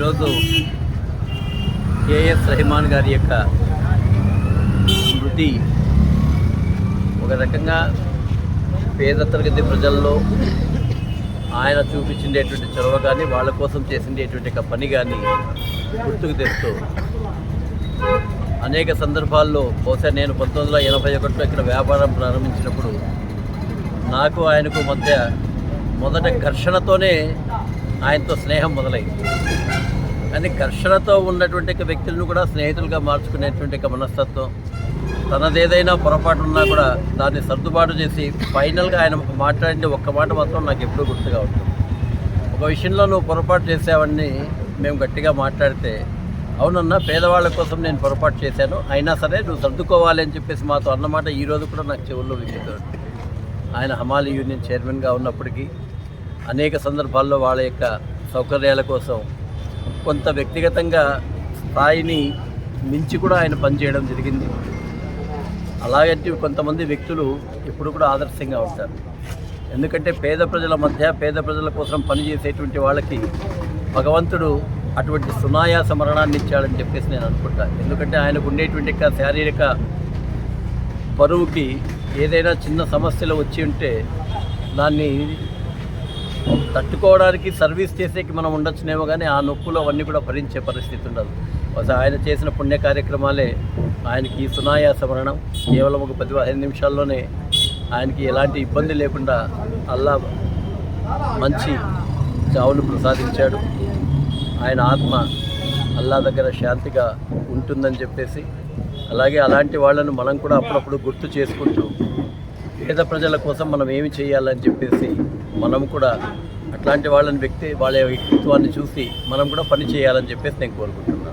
ఈరోజు కేఎస్ రెహమాన్ గారి యొక్క స్మృతి ఒక రకంగా పేద తరగతి ప్రజల్లో ఆయన చూపించేటువంటి చొరవ కానీ వాళ్ళ కోసం చేసిండేటువంటి పని కానీ గుర్తుకు తెస్తూ అనేక సందర్భాల్లో బహుశా నేను 1981లో ఇక్కడ వ్యాపారం ప్రారంభించినప్పుడు నాకు ఆయనకు మధ్య మొదట ఘర్షణతోనే ఆయనతో స్నేహం మొదలైంది. కానీ ఘర్షణతో ఉన్నటువంటి వ్యక్తులను కూడా స్నేహితులుగా మార్చుకునేటువంటి మనస్తత్వం, తనదేదైనా పొరపాటు ఉన్నా కూడా దాన్ని సర్దుబాటు చేసి ఫైనల్గా ఆయన మాట్లాడిన ఒక్క మాట మాత్రం నాకు ఎప్పుడూ గుర్తుగా ఉంటుంది. ఒక విషయంలో నువ్వు పొరపాటు చేసావని మేము గట్టిగా మాట్లాడితే, అవునన్నా పేదవాళ్ళ కోసం నేను పొరపాటు చేశాను, అయినా సరే నువ్వు సర్దుకోవాలి అని చెప్పేసి మాతో అన్నమాట ఈరోజు కూడా నాకు చెవుల్లో వినిపిస్తుంది. ఆయన హమాలి యూనియన్ చైర్మన్గా ఉన్నప్పటికీ అనేక సందర్భాల్లో వాళ్ళ యొక్క సౌకర్యాల కోసం కొంత వ్యక్తిగతంగా స్థాయిని మించి కూడా ఆయన పనిచేయడం జరిగింది. అలాగంటే కొంతమంది వ్యక్తులు ఇప్పుడు కూడా ఆదర్శంగా ఉంటారు. ఎందుకంటే పేద ప్రజల మధ్య పేద ప్రజల కోసం పనిచేసేటువంటి వాళ్ళకి భగవంతుడు అటువంటి సునాయాస మరణాన్ని ఇచ్చాడని చెప్పేసి నేను అనుకుంటాను. ఎందుకంటే ఆయనకు ఉండేటువంటి శారీరక బరువుకి ఏదైనా చిన్న సమస్యలు వచ్చి ఉంటే దాన్ని తట్టుకోవడానికి సర్వీస్ చేసేకి మనం ఉండొచ్చునేమో, కానీ ఆ నొప్పులు అవన్నీ కూడా భరించే పరిస్థితి ఉండదు. బహుశా ఆయన చేసిన పుణ్య కార్యక్రమాలే ఆయనకి ఈ సునాయాస మరణం కేవలం ఒక 10-15 నిమిషాల్లోనే ఆయనకి ఎలాంటి ఇబ్బంది లేకుండా అల్లా మంచి చావును ప్రసాదించాడు. ఆయన ఆత్మ అల్లా దగ్గర శాంతిగా ఉంటుందని చెప్పేసి, అలాగే అలాంటి వాళ్ళను మనం కూడా అప్పుడప్పుడు గుర్తు చేసుకుంటూ పేద ప్రజల కోసం మనం ఏమి చేయాలని చెప్పేసి మనం కూడా అట్లాంటి వాళ్ళ వ్యక్తిత్వాన్ని చూసి మనం కూడా పని చేయాలని చెప్పేసి నేను కోరుకుంటున్నాను.